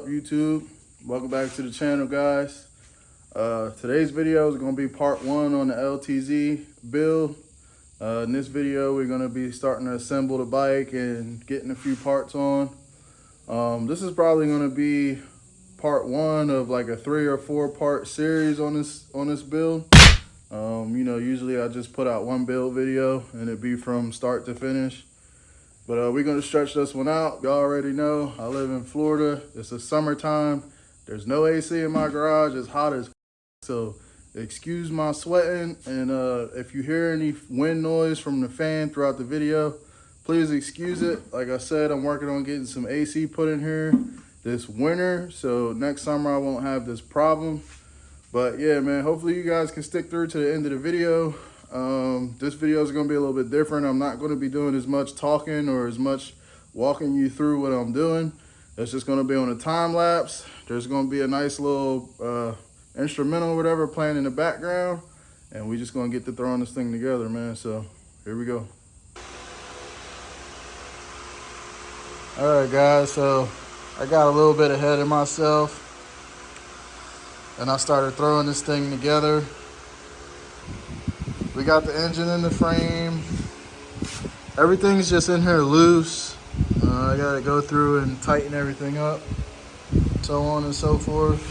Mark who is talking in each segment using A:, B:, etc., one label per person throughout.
A: up, YouTube? Welcome back to the channel, guys. Today's video is going to be part 1 on the LTZ build. In this video, we're going to be starting to assemble the bike and getting a few parts on. This is probably going to be part 1 of like a 3 or 4 part series on this build. You know, usually I just put out one build video and it'd be from start to finish. But we're going to stretch this one out. Y'all already know I live in Florida. It's the summertime. There's no AC in my garage. It's hot as so excuse my sweating. And if you hear any wind noise from the fan throughout the video, please excuse it. Like I said, I'm working on getting some AC put in here this winter. So next summer I won't have this problem. But yeah, man, hopefully you guys can stick through to the end of the video. This video is going to be a little bit different. I'm not going to be doing as much talking or as much walking you through what I'm doing. It's just going to be on a time lapse. There's going to be a nice little instrumental or whatever playing in the background, and we just going to get to throwing this thing together, man. So here we go. All right, guys, so I got a little bit ahead of myself and I started throwing this thing together. We got the engine in the frame. Everything's just in here loose. I gotta go through and tighten everything up, so on and so forth.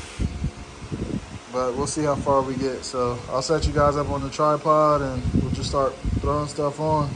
A: But we'll see how far we get. So I'll set you guys up on the tripod and we'll just start throwing stuff on.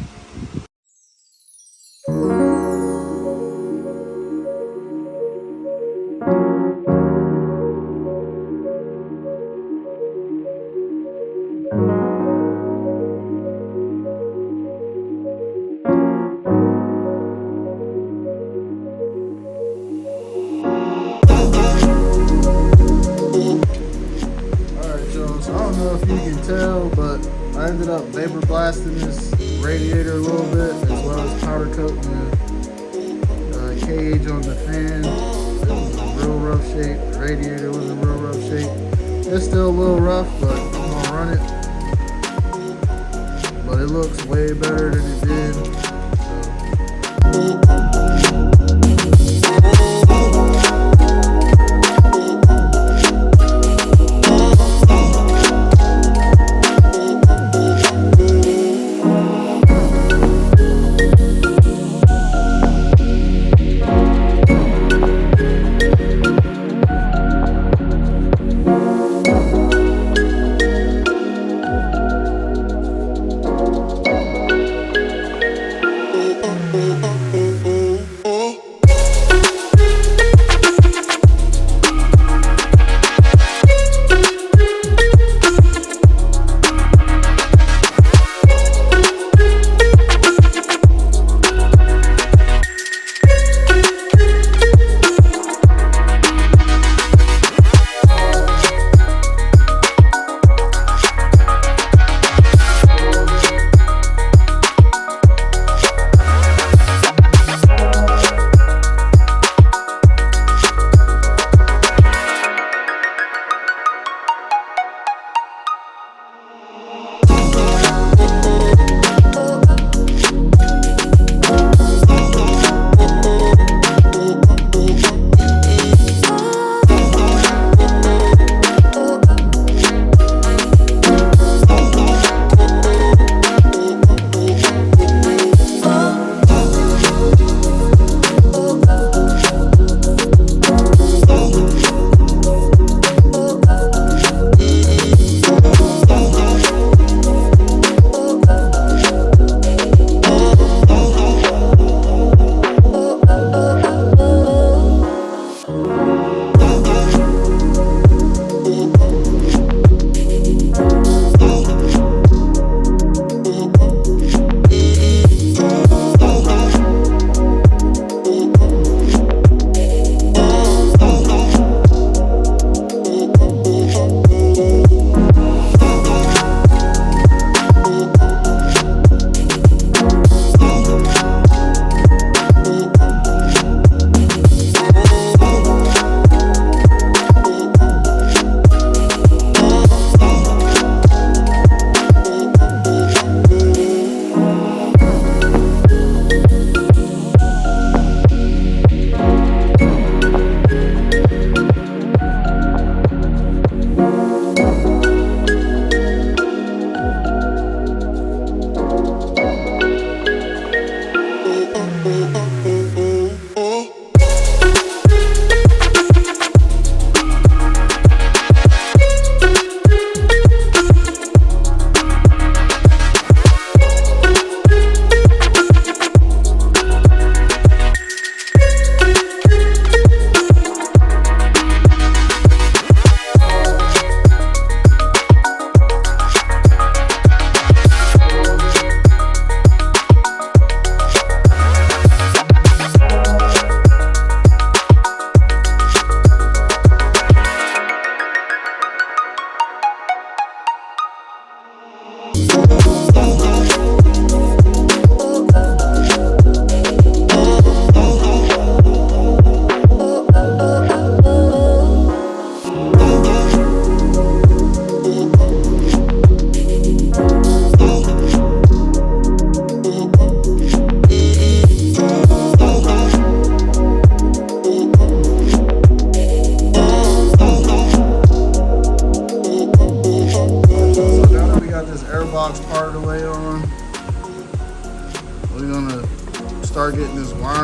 A: If you can tell, but I ended up vapor blasting this radiator a little bit, as well as powder coating the cage on the fan. It was in real rough shape. The radiator was in real rough shape. It's still a little rough, but I'm gonna run it. But it looks way better than it did.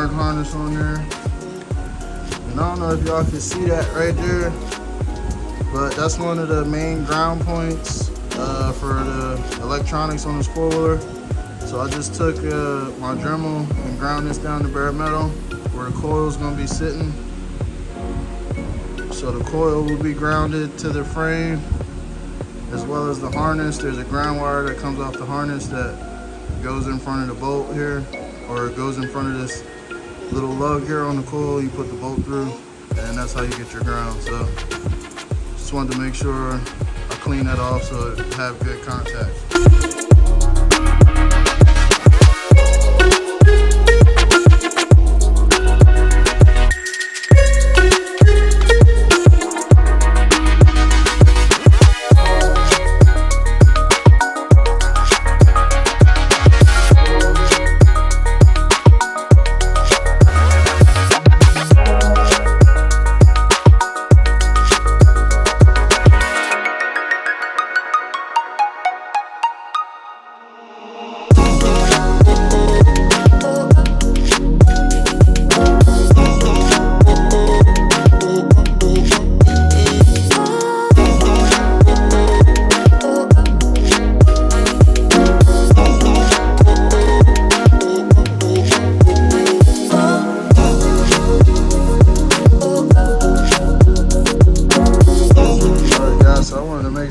A: guard harness on there. And I don't know if y'all can see that right there, but that's one of the main ground points for the electronics on this four-wheeler. So I just took my Dremel and ground this down to bare metal where the coil is going to be sitting. So the coil will be grounded to the frame as well as the harness. There's a ground wire that comes off the harness that goes in front of the bolt here, or it goes in front of this little lug here on the coil. You put the bolt through, and that's how you get your ground. So just wanted to make sure I clean that off so it have good contact.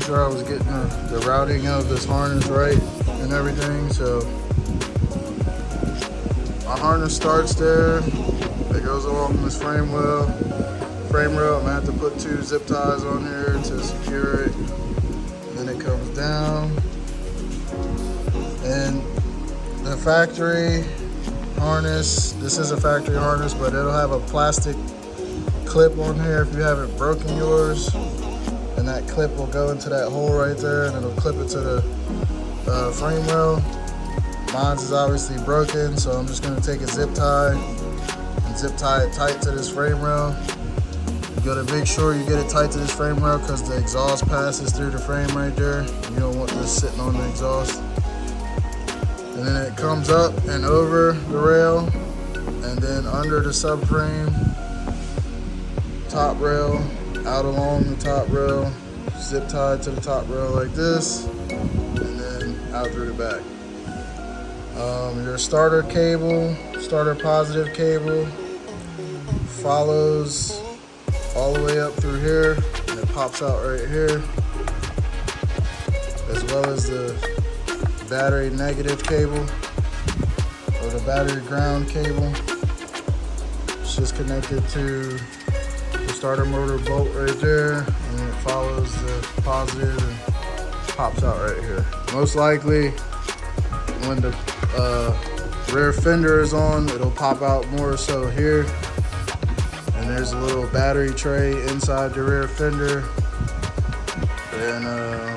A: I was getting the routing of this harness right and everything. So my harness starts there. It goes along this frame rail. I'm gonna have to put 2 zip ties on here to secure it. And then it comes down. And the factory harness, this is a factory harness, but it'll have a plastic clip on here if you haven't broken yours. And that clip will go into that hole right there, and it'll clip it to the frame rail. Mine's is obviously broken, so I'm just gonna take a zip tie and zip tie it tight to this frame rail. You gotta make sure you get it tight to this frame rail because the exhaust passes through the frame right there. You don't want this sitting on the exhaust. And then it comes up and over the rail, and then under the subframe, top rail, out along the top rail, zip tied to the top rail like this, and then out through the back. Your starter cable, starter positive cable, follows all the way up through here, and it pops out right here, as well as the battery negative cable, or the battery ground cable. It's just connected to the starter motor bolt right there, and it follows the positive and pops out right here. Most likely when the rear fender is on, it'll pop out more so here. And there's a little battery tray inside the rear fender, and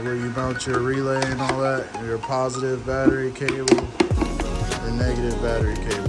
A: where you mount your relay and all that, your positive battery cable and negative battery cable.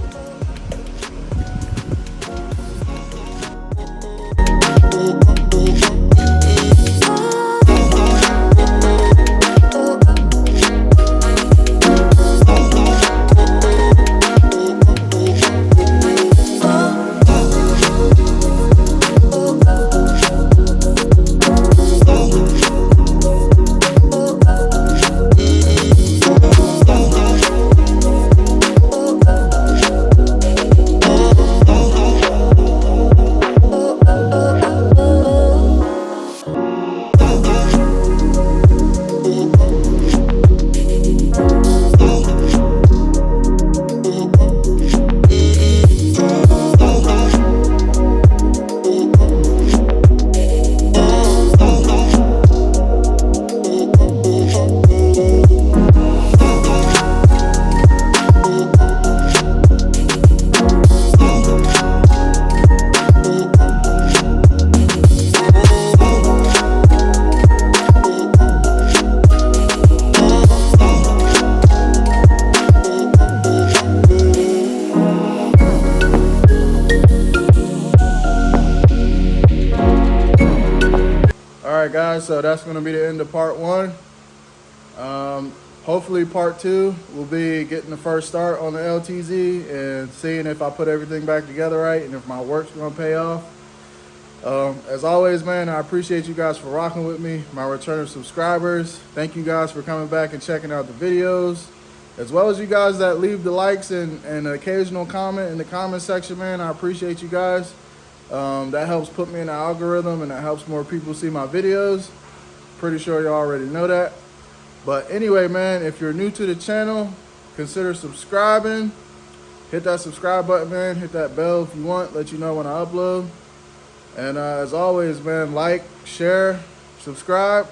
A: Alright guys, so that's going to be the end of part 1. hopefully part 2 will be getting the first start on the LTZ and seeing if I put everything back together right and if my work's gonna pay off. As always, man, I appreciate you guys for rocking with me, my returning subscribers. Thank you guys for coming back and checking out the videos, as well as you guys that leave the likes and an occasional comment in the comment section, man. I appreciate you guys. That helps put me in the algorithm and that helps more people see my videos. Pretty sure you already know that. But anyway, man, if you're new to the channel, consider subscribing. Hit that subscribe button, man. Hit that bell if you want, let you know when I upload. And as always, man, like, share, subscribe.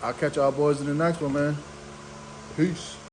A: I'll catch y'all boys in the next one, man. Peace.